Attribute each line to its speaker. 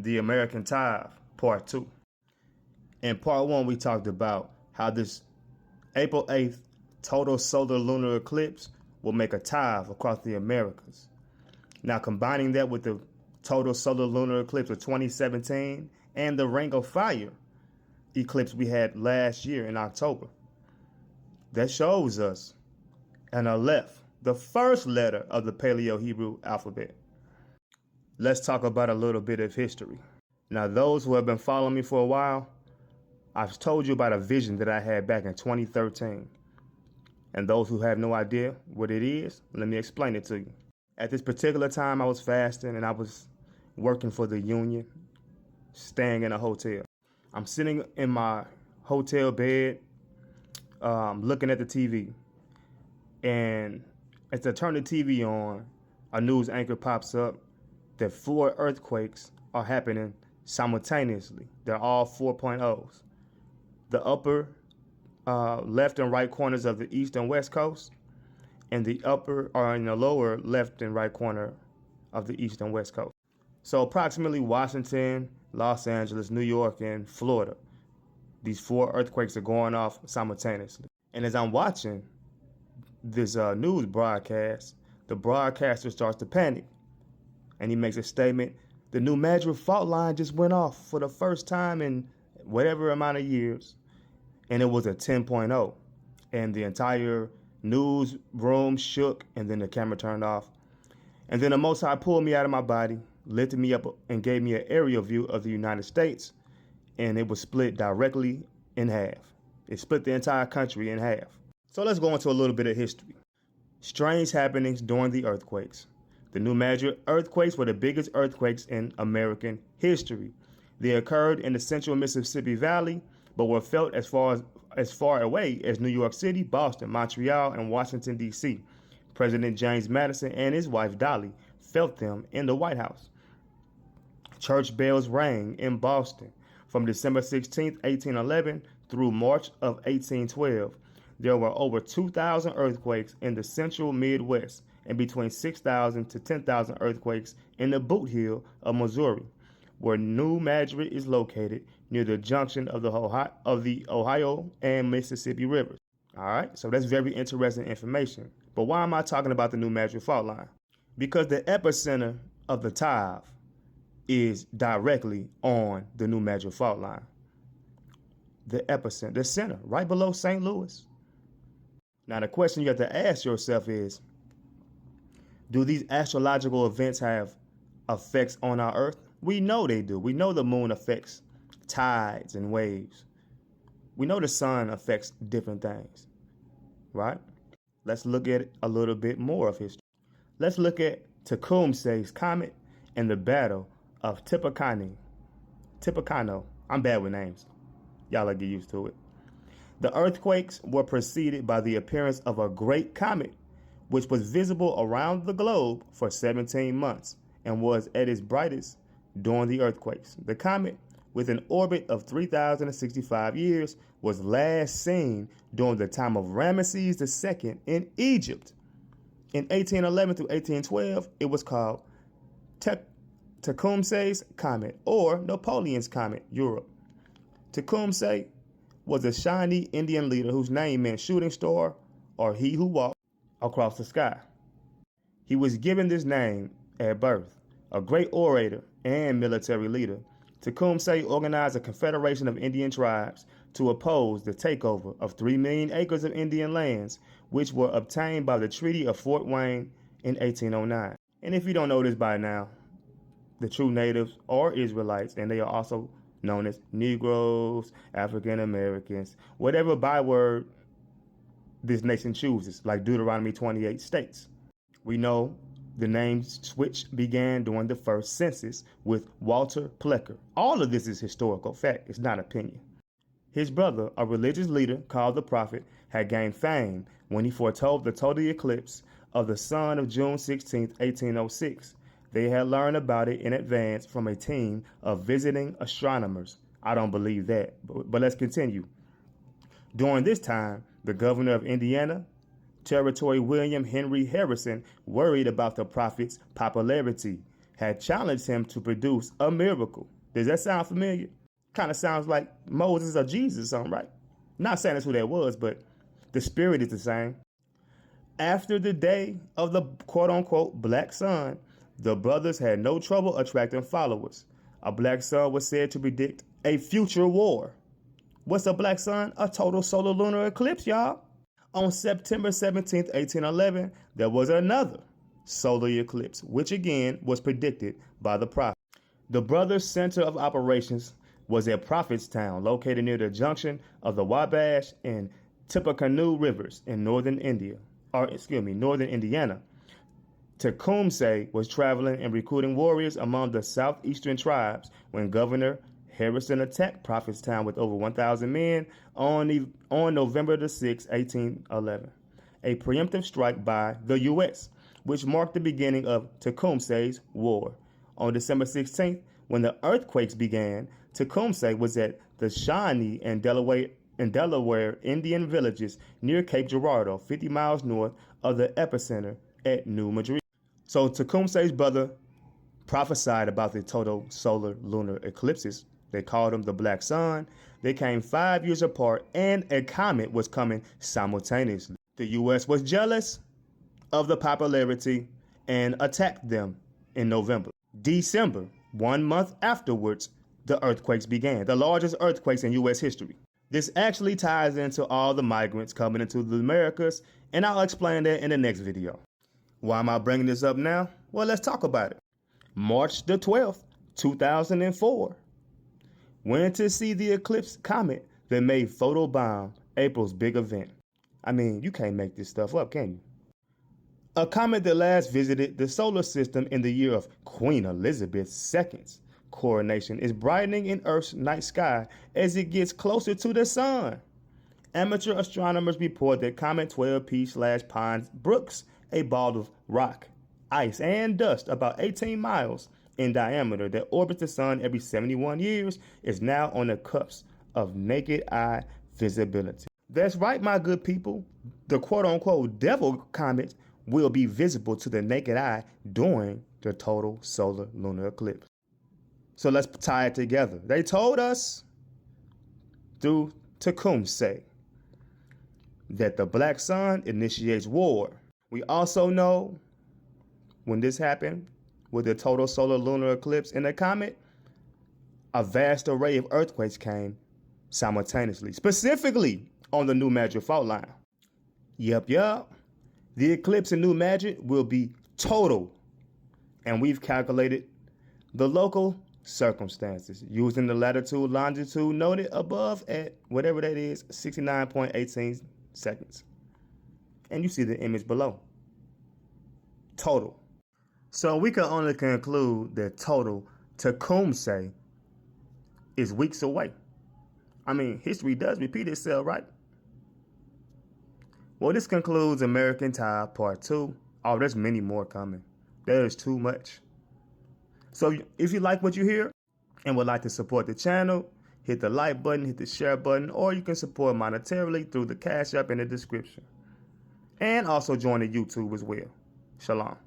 Speaker 1: the American TAV, Part 2. In Part 1, we talked about how this April 8th total solar lunar eclipse will make a TAV across the Americas. Now, combining that with the total solar lunar eclipse of 2017 and the Ring of Fire eclipse we had last year in October, that shows us an Aleph, the first letter of the Paleo-Hebrew alphabet. Let's talk about a little bit of history. Now, those who have been following me for a while, I've told you about a vision that I had back in 2013. And those who have no idea what it is, let me explain it to you. At this particular time, I was fasting and I was working for the union, staying in a hotel. I'm sitting in my hotel bed, looking at the TV. And as I turn the TV on, a news anchor pops up that 4 earthquakes are happening simultaneously. They're all 4.0s. The upper left and right corners of the east and west coast, and the upper or in the lower left and right corner of the east and west coast. So approximately Washington, Los Angeles, New York, and Florida. These 4 earthquakes are going off simultaneously. And as I'm watching this news broadcast, the broadcaster starts to panic. And he makes a statement, the New Madrid fault line just went off for the first time in whatever amount of years. And it was a 10.0. And the entire news room shook, and then the camera turned off. And then the Most High pulled me out of my body, lifted me up, and gave me an aerial view of the United States. And it was split directly in half. It split the entire country in half. So let's go into a little bit of history. Strange happenings during the earthquakes. The New Madrid earthquakes were the biggest earthquakes in American history. They occurred in the central Mississippi Valley, but were felt as far away as New York City, Boston, Montreal, and Washington, D.C. President James Madison and his wife Dolly felt them in the White House. Church bells rang in Boston from December 16, 1811 through March of 1812. There were over 2,000 earthquakes in the central Midwest and between 6,000 to 10,000 earthquakes in the Boot Hill of Missouri, where New Madrid is located near the junction of the Ohio and Mississippi rivers. All right, so that's very interesting information. But why am I talking about the New Madrid fault line? Because the epicenter of the TAV is directly on the New Madrid fault line. The epicenter, the center, right below St. Louis. Now, the question you have to ask yourself is, do these astrological events have effects on our Earth? We know they do. We know the moon affects tides and waves. We know the sun affects different things, right? Let's look at a little bit more of history. Let's look at Tecumseh's comet and the battle of Tippecanoe. I'm bad with names. Y'all will get used to it. The earthquakes were preceded by the appearance of a great comet, which was visible around the globe for 17 months and was at its brightest during the earthquakes. The comet, with an orbit of 3,065 years, was last seen during the time of Ramesses II in Egypt. In 1811 through 1812, it was called Tecumseh's Comet or Napoleon's Comet, Europe. Tecumseh was a Shawnee Indian leader whose name meant shooting star or he who walked across the sky. He was given this name at birth. A great orator and military leader, Tecumseh organized a confederation of Indian tribes to oppose the takeover of 3 million acres of Indian lands, which were obtained by the Treaty of Fort Wayne in 1809. And if you don't know this by now, the true natives are Israelites, and they are also known as Negroes, African Americans, whatever byword this nation chooses, like Deuteronomy 28 states. We know the name switch began during the first census with Walter Plecker. All of this is historical fact. It's not opinion. His brother, a religious leader called the Prophet, had gained fame when he foretold the total eclipse of the sun of June 16, 1806. They had learned about it in advance from a team of visiting astronomers. I don't believe that, but let's continue. During this time, the governor of Indiana, Territory William Henry Harrison, worried about the prophet's popularity, had challenged him to produce a miracle. Does that sound familiar? Kind of sounds like Moses or Jesus or something, right? Not saying that's who that was, but the spirit is the same. After the day of the quote-unquote black sun, the brothers had no trouble attracting followers. A black sun was said to predict a future war. What's a black sun? A total solar lunar eclipse, y'all. On September 17th, 1811, there was another solar eclipse, which again was predicted by the prophet. The brothers' center of operations was at Prophetstown, located near the junction of the Wabash and Tippecanoe rivers in northern Indiana. Tecumseh was traveling and recruiting warriors among the southeastern tribes when Governor Harrison attacked Prophetstown with over 1,000 men on November the 6th, 1811. A preemptive strike by the U.S., which marked the beginning of Tecumseh's War. On December 16th, when the earthquakes began, Tecumseh was at the Shawnee and Delaware Indian villages near Cape Girardeau, 50 miles north of the epicenter at New Madrid. So Tecumseh's brother prophesied about the total solar lunar eclipses. They called them the Black Sun. They came 5 years apart, and a comet was coming simultaneously. The U.S. was jealous of the popularity and attacked them in November. December, 1 month afterwards, the earthquakes began, the largest earthquakes in U.S. history. This actually ties into all the migrants coming into the Americas, and I'll explain that in the next video. Why am I bringing this up now? Well, let's talk about it. March the 12th, 2004. Went to see the eclipse comet that made photobomb April's big event. I mean, you can't make this stuff up, can you? A comet that last visited the solar system in the year of Queen Elizabeth II's coronation is brightening in Earth's night sky as it gets closer to the sun. Amateur astronomers report that Comet 12P/Pine Brooks, a ball of rock, ice, and dust about 18 miles in diameter that orbits the sun every 71 years, is now on the cusp of naked eye visibility. That's right, my good people. The quote-unquote devil comet will be visible to the naked eye during the total solar lunar eclipse. So let's tie it together. They told us through Tecumseh that the black sun initiates war. We also know when this happened with the total solar lunar eclipse and the comet, a vast array of earthquakes came simultaneously, specifically on the New Madrid fault line. Yep. The eclipse in New Madrid will be total, and we've calculated the local circumstances using the latitude, longitude noted above at whatever that is, 69.18 seconds. And you see the image below. Total. So we can only conclude that total Tecumseh is weeks away. I mean, history does repeat itself, right? Well, this concludes American TAV Part 2. Oh, there's many more coming. There's too much. So if you like what you hear and would like to support the channel, hit the like button, hit the share button, or you can support monetarily through the Cash App in the description. And also join the YouTube as well. Shalom.